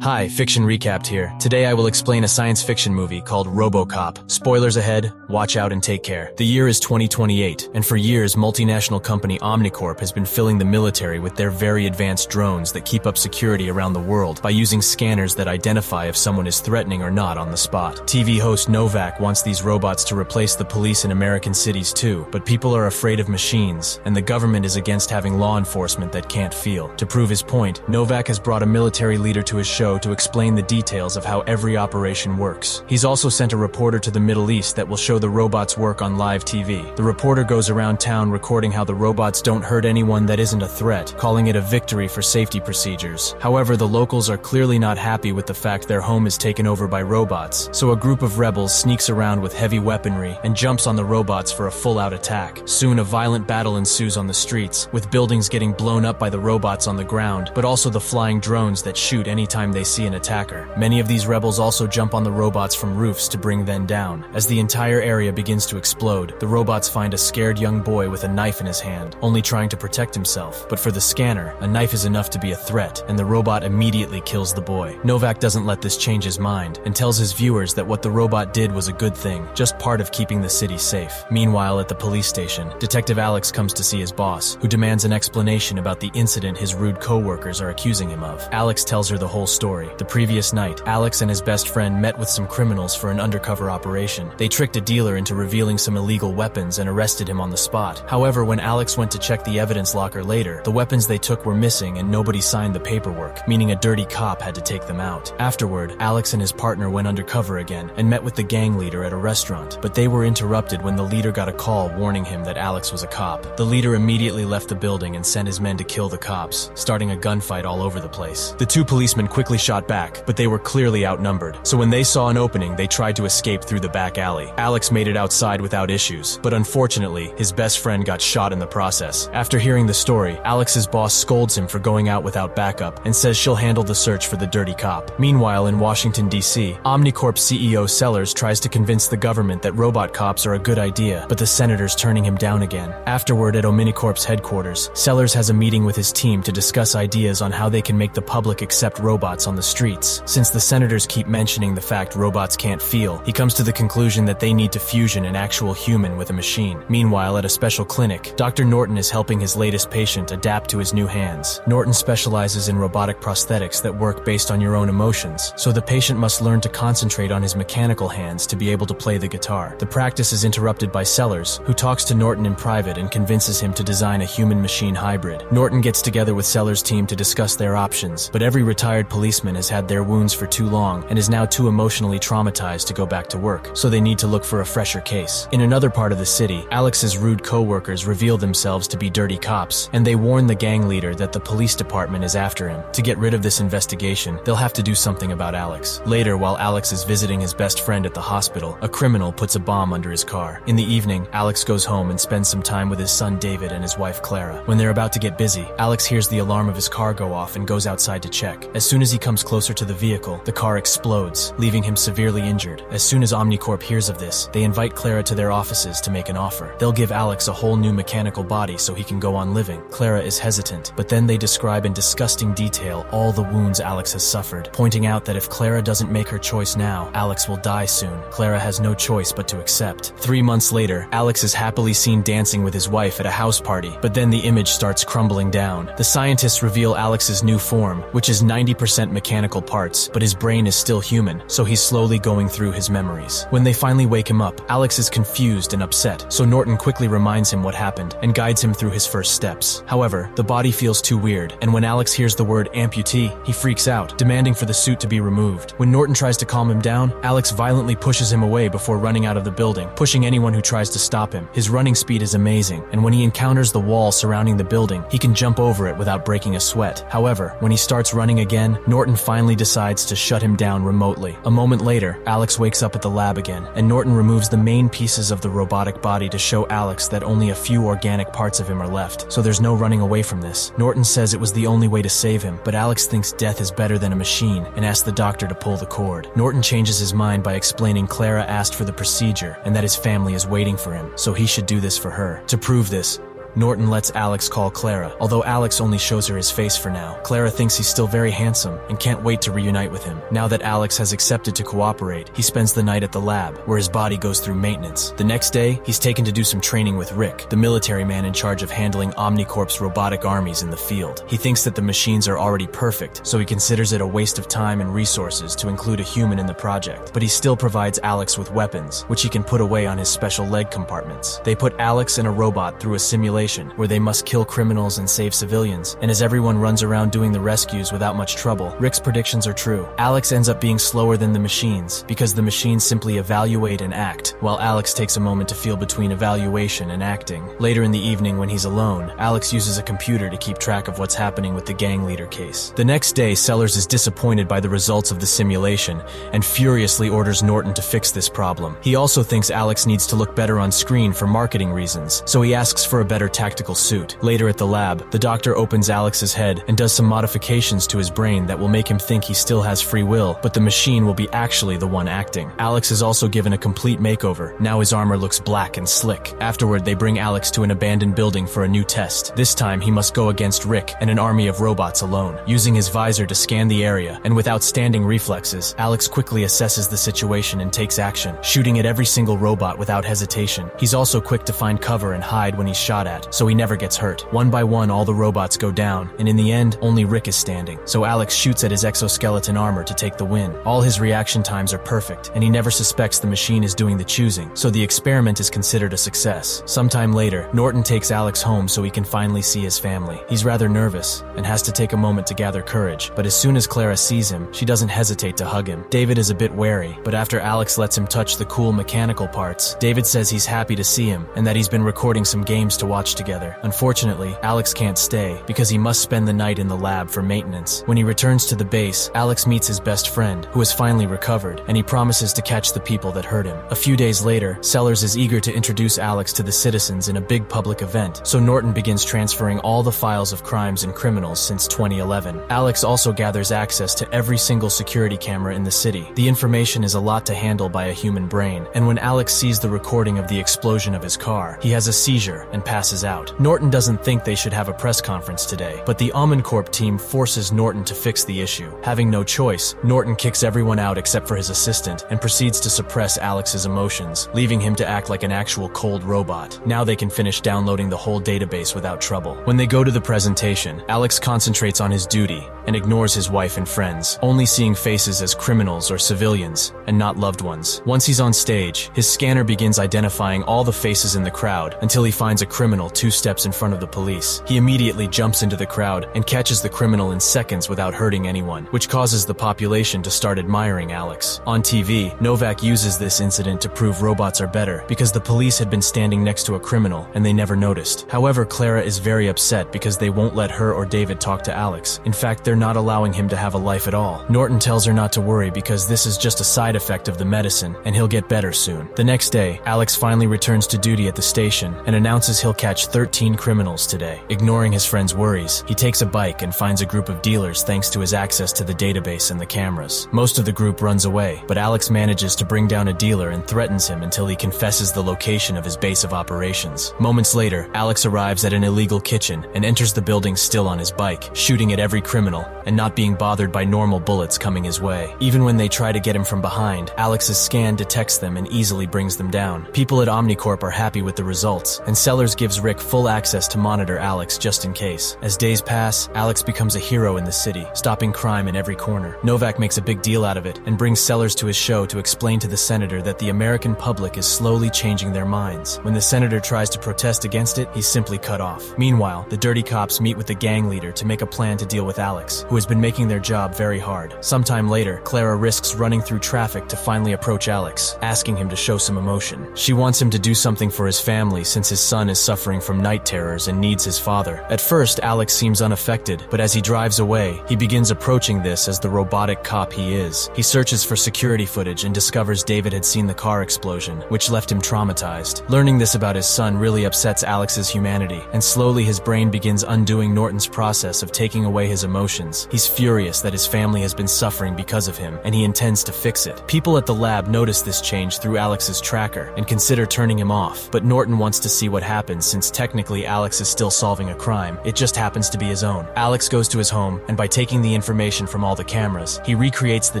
Hi, Fiction Recapped here. Today I will explain a science fiction movie called Robocop. Spoilers ahead, watch out and take care. The year is 2028, and for years multinational company Omnicorp has been filling the military with their very advanced drones that keep up security around the world by using scanners that identify if someone is threatening or not on the spot. TV host Novak wants these robots to replace the police in American cities too, but people are afraid of machines, and the government is against having law enforcement that can't feel. To prove his point, Novak has brought a military leader to his show to explain the details of how every operation works. He's also sent a reporter to the Middle East that will show the robots work on live TV. The reporter goes around town recording how the robots don't hurt anyone that isn't a threat, calling it a victory for safety procedures. However, the locals are clearly not happy with the fact their home is taken over by robots, so a group of rebels sneaks around with heavy weaponry and jumps on the robots for a full-out attack. Soon a violent battle ensues on the streets, with buildings getting blown up by the robots on the ground, but also the flying drones that shoot anytime they see an attacker. Many of these rebels also jump on the robots from roofs to bring them down. As the entire area begins to explode, the robots find a scared young boy with a knife in his hand, only trying to protect himself. But for the scanner, a knife is enough to be a threat, and the robot immediately kills the boy. Novak doesn't let this change his mind, and tells his viewers that what the robot did was a good thing, just part of keeping the city safe. Meanwhile, at the police station, Detective Alex comes to see his boss, who demands an explanation about the incident his rude co-workers are accusing him of. Alex tells her the whole story. The previous night, Alex and his best friend met with some criminals for an undercover operation. They tricked a dealer into revealing some illegal weapons and arrested him on the spot. However, when Alex went to check the evidence locker later, the weapons they took were missing and nobody signed the paperwork, meaning a dirty cop had to take them out. Afterward, Alex and his partner went undercover again and met with the gang leader at a restaurant, but they were interrupted when the leader got a call warning him that Alex was a cop. The leader immediately left the building and sent his men to kill the cops, starting a gunfight all over the place. The two policemen quickly shot back, but they were clearly outnumbered, so when they saw an opening, they tried to escape through the back alley. Alex made it outside without issues, but unfortunately, his best friend got shot in the process. After hearing the story, Alex's boss scolds him for going out without backup and says she'll handle the search for the dirty cop. Meanwhile, in Washington, D.C., Omnicorp CEO Sellers tries to convince the government that robot cops are a good idea, but the senator's turning him down again. Afterward, at Omnicorp's headquarters, Sellers has a meeting with his team to discuss ideas on how they can make the public accept robots on the streets. Since the senators keep mentioning the fact robots can't feel, he comes to the conclusion that they need to fusion an actual human with a machine. Meanwhile, at a special clinic, Dr. Norton is helping his latest patient adapt to his new hands. Norton specializes in robotic prosthetics that work based on your own emotions, so the patient must learn to concentrate on his mechanical hands to be able to play the guitar. The practice is interrupted by Sellers, who talks to Norton in private and convinces him to design a human-machine hybrid. Norton gets together with Sellers' team to discuss their options, but every retired policeman has had their wounds for too long and is now too emotionally traumatized to go back to work, so they need to look for a fresher case. In another part of the city, Alex's rude co-workers reveal themselves to be dirty cops, and they warn the gang leader that the police department is after him. To get rid of this investigation, they'll have to do something about Alex. Later, while Alex is visiting his best friend at the hospital, a criminal puts a bomb under his car. In the evening, Alex goes home and spends some time with his son David and his wife Clara. When they're about to get busy, Alex hears the alarm of his car go off and goes outside to check. As soon as he comes closer to the vehicle, the car explodes, leaving him severely injured. As soon as Omnicorp hears of this, they invite Clara to their offices to make an offer. They'll give Alex a whole new mechanical body so he can go on living. Clara is hesitant, but then they describe in disgusting detail all the wounds Alex has suffered, pointing out that if Clara doesn't make her choice now, Alex will die soon. Clara has no choice but to accept. 3 months later, Alex is happily seen dancing with his wife at a house party, but then the image starts crumbling down. The scientists reveal Alex's new form, which is 90% mechanical parts, but his brain is still human, so he's slowly going through his memories. When they finally wake him up, Alex is confused and upset, so Norton quickly reminds him what happened and guides him through his first steps. However, the body feels too weird, and when Alex hears the word amputee, he freaks out, demanding for the suit to be removed. When Norton tries to calm him down, Alex violently pushes him away before running out of the building, pushing anyone who tries to stop him. His running speed is amazing, and when he encounters the wall surrounding the building, he can jump over it without breaking a sweat. However, when he starts running again, Norton finally decides to shut him down remotely. A moment later, Alex wakes up at the lab again, and Norton removes the main pieces of the robotic body to show Alex that only a few organic parts of him are left, so there's no running away from this. Norton says it was the only way to save him, but Alex thinks death is better than a machine and asks the doctor to pull the cord. Norton changes his mind by explaining Clara asked for the procedure and that his family is waiting for him, so he should do this for her. To prove this, Norton lets Alex call Clara, although Alex only shows her his face for now. Clara thinks he's still very handsome and can't wait to reunite with him. Now that Alex has accepted to cooperate, he spends the night at the lab, where his body goes through maintenance. The next day, he's taken to do some training with Rick, the military man in charge of handling Omnicorp's robotic armies in the field. He thinks that the machines are already perfect, so he considers it a waste of time and resources to include a human in the project. But he still provides Alex with weapons, which he can put away on his special leg compartments. They put Alex and a robot through a simulation where they must kill criminals and save civilians, and as everyone runs around doing the rescues without much trouble, Rick's predictions are true. Alex ends up being slower than the machines, because the machines simply evaluate and act, while Alex takes a moment to feel between evaluation and acting. Later in the evening when he's alone, Alex uses a computer to keep track of what's happening with the gang leader case. The next day, Sellers is disappointed by the results of the simulation and furiously orders Norton to fix this problem. He also thinks Alex needs to look better on screen for marketing reasons, so he asks for a better tactical suit. Later at the lab, the doctor opens Alex's head and does some modifications to his brain that will make him think he still has free will, but the machine will be actually the one acting. Alex is also given a complete makeover. Now his armor looks black and slick. Afterward, they bring Alex to an abandoned building for a new test. This time, he must go against Rick and an army of robots alone. Using his visor to scan the area, and with outstanding reflexes, Alex quickly assesses the situation and takes action, shooting at every single robot without hesitation. He's also quick to find cover and hide when he's shot at, so he never gets hurt. One by one, all the robots go down, and in the end, only Rick is standing. So Alex shoots at his exoskeleton armor to take the win. All his reaction times are perfect, and he never suspects the machine is doing the choosing, so the experiment is considered a success. Sometime later, Norton takes Alex home so he can finally see his family. He's rather nervous, and has to take a moment to gather courage, but as soon as Clara sees him, she doesn't hesitate to hug him. David is a bit wary, but after Alex lets him touch the cool mechanical parts, David says he's happy to see him, and that he's been recording some games to watch together. Unfortunately, Alex can't stay, because he must spend the night in the lab for maintenance. When he returns to the base, Alex meets his best friend, who has finally recovered, and he promises to catch the people that hurt him. A few days later, Sellers is eager to introduce Alex to the citizens in a big public event, so Norton begins transferring all the files of crimes and criminals since 2011. Alex also gathers access to every single security camera in the city. The information is a lot to handle by a human brain, and when Alex sees the recording of the explosion of his car, he has a seizure and passes out. Norton doesn't think they should have a press conference today, but the Omnicorp team forces Norton to fix the issue. Having no choice, Norton kicks everyone out except for his assistant and proceeds to suppress Alex's emotions, leaving him to act like an actual cold robot. Now they can finish downloading the whole database without trouble. When they go to the presentation, Alex concentrates on his duty and ignores his wife and friends, only seeing faces as criminals or civilians and not loved ones. Once he's on stage, his scanner begins identifying all the faces in the crowd until he finds a criminal 2 steps in front of the police. He immediately jumps into the crowd and catches the criminal in seconds without hurting anyone, which causes the population to start admiring Alex. On TV, Novak uses this incident to prove robots are better because the police had been standing next to a criminal and they never noticed. However, Clara is very upset because they won't let her or David talk to Alex. In fact, they're not allowing him to have a life at all. Norton tells her not to worry because this is just a side effect of the medicine and he'll get better soon. The next day, Alex finally returns to duty at the station and announces he'll catch 13 criminals today. Ignoring his friend's worries, he takes a bike and finds a group of dealers thanks to his access to the database and the cameras. Most of the group runs away, but Alex manages to bring down a dealer and threatens him until he confesses the location of his base of operations. Moments later, Alex arrives at an illegal kitchen and enters the building still on his bike, shooting at every criminal and not being bothered by normal bullets coming his way. Even when they try to get him from behind, Alex's scan detects them and easily brings them down. People at Omnicorp are happy with the results, and Sellers gives Rick full access to monitor Alex just in case. As days pass, Alex becomes a hero in the city, stopping crime in every corner. Novak makes a big deal out of it and brings Sellers to his show to explain to the senator that the American public is slowly changing their minds. When the senator tries to protest against it, he's simply cut off. Meanwhile, the dirty cops meet with the gang leader to make a plan to deal with Alex, who has been making their job very hard. Sometime later, Clara risks running through traffic to finally approach Alex, asking him to show some emotion. She wants him to do something for his family since his son is suffering from night terrors and needs his father. At first, Alex seems unaffected, but as he drives away, he begins approaching this as the robotic cop he is. He searches for security footage and discovers David had seen the car explosion, which left him traumatized. Learning this about his son really upsets Alex's humanity, and slowly his brain begins undoing Norton's process of taking away his emotions. He's furious that his family has been suffering because of him, and he intends to fix it. People at the lab notice this change through Alex's tracker and consider turning him off, but Norton wants to see what happens since since technically Alex is still solving a crime. It just happens to be his own. Alex goes to his home, and by taking the information from all the cameras, he recreates the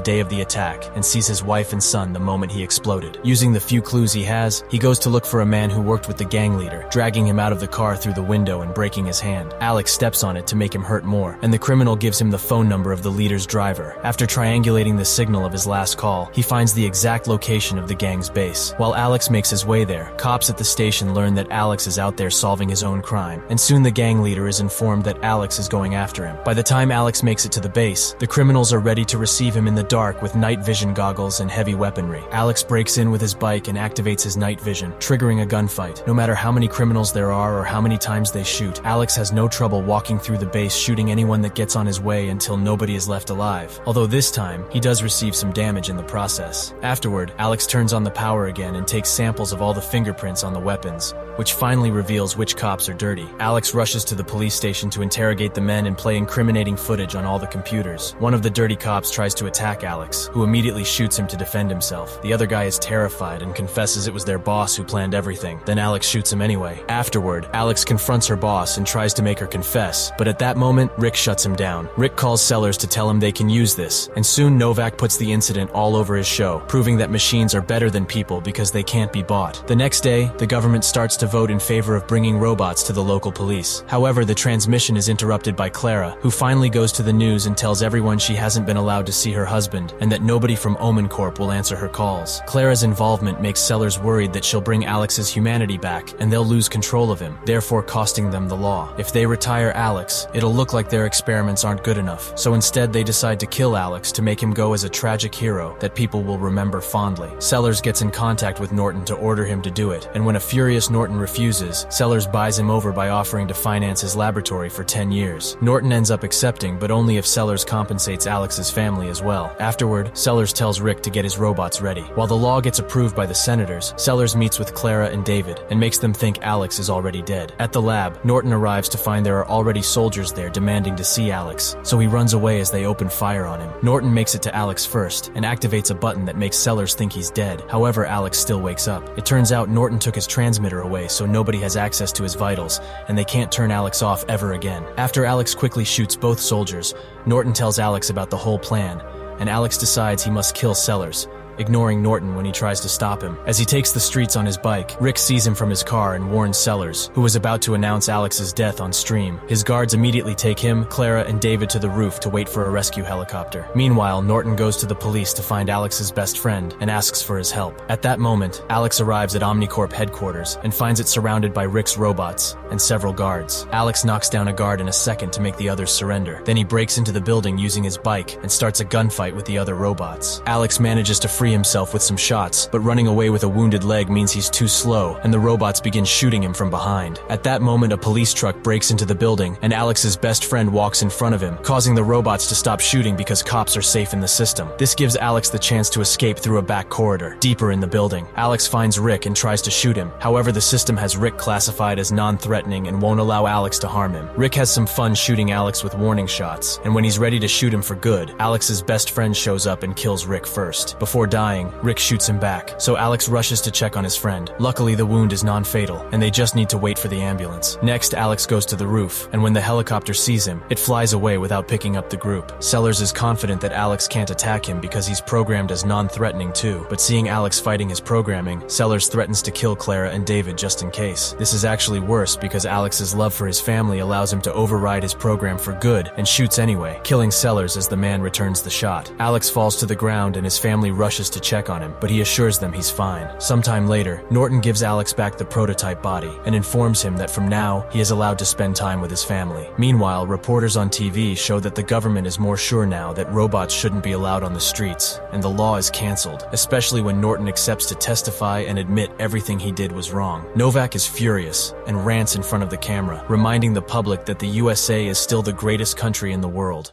day of the attack and sees his wife and son the moment he exploded. Using the few clues he has, he goes to look for a man who worked with the gang leader, dragging him out of the car through the window and breaking his hand. Alex steps on it to make him hurt more, and the criminal gives him the phone number of the leader's driver. After triangulating the signal of his last call, he finds the exact location of the gang's base. While Alex makes his way there, cops at the station learn that Alex is out there solving his own crime, and soon the gang leader is informed that Alex is going after him. By the time Alex makes it to the base, the criminals are ready to receive him in the dark with night vision goggles and heavy weaponry. Alex breaks in with his bike and activates his night vision, triggering a gunfight. No matter how many criminals there are or how many times they shoot, Alex has no trouble walking through the base, shooting anyone that gets on his way until nobody is left alive. Although this time, he does receive some damage in the process. Afterward, Alex turns on the power again and takes samples of all the fingerprints on the weapons, which finally reveals which cops are dirty. Alex rushes to the police station to interrogate the men and play incriminating footage on all the computers. One of the dirty cops tries to attack Alex, who immediately shoots him to defend himself. The other guy is terrified and confesses it was their boss who planned everything. Then Alex shoots him anyway. Afterward, Alex confronts her boss and tries to make her confess, but at that moment, Rick shuts him down. Rick calls Sellers to tell him they can use this, and soon Novak puts the incident all over his show, proving that machines are better than people because they can't be bought. The next day, the government starts to vote in favor of bringing robots to the local police. However, the transmission is interrupted by Clara, who finally goes to the news and tells everyone she hasn't been allowed to see her husband, and that nobody from Omen Corp will answer her calls. Clara's involvement makes Sellers worried that she'll bring Alex's humanity back, and they'll lose control of him, therefore costing them the law. If they retire Alex, it'll look like their experiments aren't good enough, so instead they decide to kill Alex to make him go as a tragic hero that people will remember fondly. Sellers gets in contact with Norton to order him to do it, and when a furious Norton refuses, Sellers buys him over by offering to finance his laboratory for 10 years. Norton ends up accepting, but only if Sellers compensates Alex's family as well. Afterward, Sellers tells Rick to get his robots ready. While the law gets approved by the senators, Sellers meets with Clara and David and makes them think Alex is already dead. At the lab, Norton arrives to find there are already soldiers there demanding to see Alex, so he runs away as they open fire on him. Norton makes it to Alex first and activates a button that makes Sellers think he's dead. However, Alex still wakes up. It turns out Norton took his transmitter away, so nobody has access to his vitals, and they can't turn Alex off ever again. After Alex quickly shoots both soldiers, Norton tells Alex about the whole plan, and Alex decides he must kill Sellers, ignoring Norton when he tries to stop him. As he takes the streets on his bike, Rick sees him from his car and warns Sellers, who was about to announce Alex's death on stream. His guards immediately take him, Clara, and David to the roof to wait for a rescue helicopter. Meanwhile, Norton goes to the police to find Alex's best friend and asks for his help. At that moment, Alex arrives at Omnicorp headquarters and finds it surrounded by Rick's robots and several guards. Alex knocks down a guard in a second to make the others surrender. Then he breaks into the building using his bike and starts a gunfight with the other robots. Alex manages to free himself with some shots, but running away with a wounded leg means he's too slow, and the robots begin shooting him from behind. At that moment, a police truck breaks into the building, and Alex's best friend walks in front of him, causing the robots to stop shooting because cops are safe in the system. This gives Alex the chance to escape through a back corridor. Deeper in the building, Alex finds Rick and tries to shoot him. However, the system has Rick classified as non-threatening and won't allow Alex to harm him. Rick has some fun shooting Alex with warning shots, and when he's ready to shoot him for good, Alex's best friend shows up and kills Rick first. Before dying, Rick shoots him back, so Alex rushes to check on his friend. Luckily, the wound is non-fatal, and they just need to wait for the ambulance. Next, Alex goes to the roof, and when the helicopter sees him, it flies away without picking up the group. Sellers is confident that Alex can't attack him because he's programmed as non-threatening too, but seeing Alex fighting his programming, Sellers threatens to kill Clara and David just in case. This is actually worse because Alex's love for his family allows him to override his program for good and shoots anyway, killing Sellers as the man returns the shot. Alex falls to the ground and his family rushes to check on him, but he assures them he's fine. Sometime later, Norton gives Alex back the prototype body and informs him that from now, he is allowed to spend time with his family. Meanwhile, reporters on TV show that the government is more sure now that robots shouldn't be allowed on the streets, and the law is cancelled, especially when Norton accepts to testify and admit everything he did was wrong. Novak is furious and rants in front of the camera, reminding the public that the USA is still the greatest country in the world.